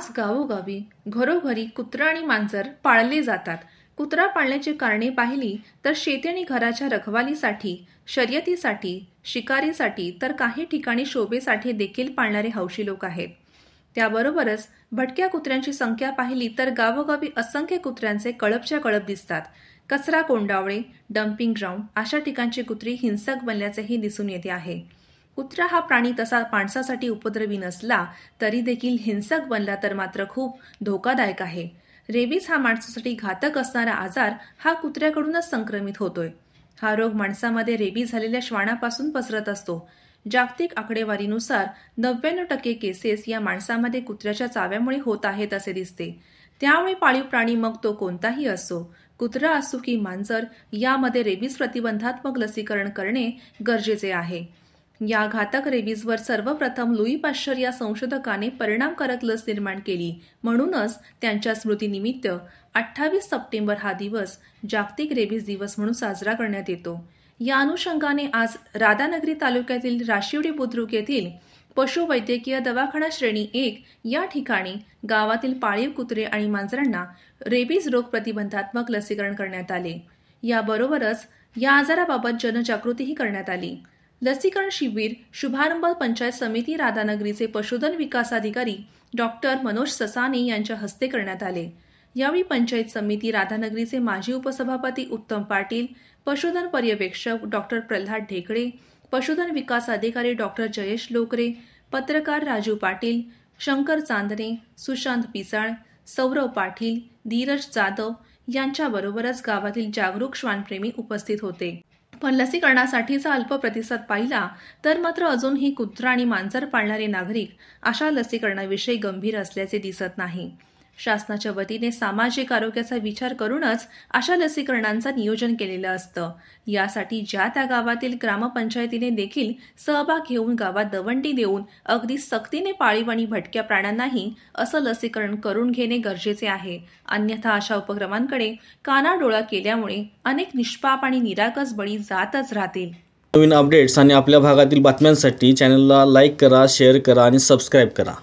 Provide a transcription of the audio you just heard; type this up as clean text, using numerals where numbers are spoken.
आज गावोगावी घरोघरी कुत्रा आणि मांजर पाळले जातात। कुत्रा पाळण्याची कारणे पाहिली तर शेती आणि घराच्या रखवालीसाठी, शर्यतीसाठी, शिकारीसाठी तर काही ठिकाणी शोभेसाठी देखील पाळणारे हौशी लोक आहेत। त्याबरोबरच भटक्या कुत्र्यांची संख्या पाहिली तर गावोगावी असंख्य कुत्र्यांचे कळपच्या कळप दिसतात। कचरा कोंडावळे, डम्पिंग ग्राउंड अशा ठिकाणची कुत्री हिंसक बनल्याचेही दिसून येते आहे। कुत्रा हा प्राणी तसा माणसासाठी उपद्रवी नसला तरी देखील हिंसक बनला तर मात्र खूप धोकादायक आहे। रेबीज हा माणसासाठी घातक असणारा आजार हा कुत्र्याकडूनच संक्रमित होतोय। हा रोग माणसामध्ये रेबीज झालेल्या श्वानापासून पसरत असतो। जागतिक आकडेवारीनुसार 99% केसेस या माणसामध्ये कुत्र्याच्या चाव्यामुळे होत आहेत असे दिसते। त्यामुळे पाळीव प्राणी मग तो कोणताही असो, कुत्रा असो की मांजर, यामध्ये रेबीज प्रतिबंधात्मक लसीकरण करणे गरजेचे आहे। या घातक रेबीजवर सर्वप्रथम लुई पाश्चर या संशोधकाने परिणामकारक लस निर्माण केली। म्हणूनच त्यांच्या स्मृतीनिमित्त 28 सप्टेंबर हा दिवस जागतिक रेबीज दिवस म्हणून साजरा करण्यात येतो। या अनुषंगाने आज राधानगरी तालुक्यातील राशिवडी बुद्रुक येथील पशुवैद्यकीय दवाखाना श्रेणी 1 या ठिकाणी गावातील पाळीव कुत्रे आणि मांजरांना रेबीज रोग प्रतिबंधात्मक लसीकरण करण्यात आले। याबरोबरच या आजाराबाबत जनजागृतीही करण्यात आली। लसीकरण शिबिर शुभारंभ पंचायत समिती राधानगरीचे पशुधन विकास अधिकारी डॉक्टर मनोज ससाने यांच्या हस्ते करण्यात आले। यावेळी पंचायत समिती राधानगरीचे माजी उपसभापती उत्तम पाटील, पशुधन पर्यवेक्षक डॉक्टर प्रल्हाद ढेकळे, पशुधन विकास अधिकारी डॉक्टर जयेश लोकरे, पत्रकार राजू पाटील, शंकर चांदणे, सुशांत पिसाळ, सौरव पाटील, धीरज जाधव यांच्याबरोबरच गावातील जागरूक श्वानप्रेमी उपस्थित होते। पण लसीकरणासाठीचा अल्प प्रतिसाद पाहिला तर मात्र अजूनही कुत्रा आणि मांजर पाळणारे नागरिक अशा लसीकरणाविषयी गंभीर असल्याचे दिसत नाही। शासनाच्या वतीने सामाजिक आरोग्याचा विचार करूनच अशा लसीकरणांचं नियोजन केलेलं असतं। यासाठी ज्या त्या गावातील ग्रामपंचायतीने देखील सहभाग घेऊन गावात दवंडी देऊन अगदी सक्तीने पाळीव आणि भटक्या प्राण्यांनाही असं लसीकरण करून घेणे गरजेचे आहे। अन्यथा अशा उपक्रमांकडे कानाडोळा केल्यामुळे अनेक निष्पाप आणि निरागस बळी जातच राहतील। नवीन अपडेट्स आणि आपल्या भागातील बातम्यांसाठी चॅनलला लाईक करा, शेअर करा आणि सबस्क्राईब करा।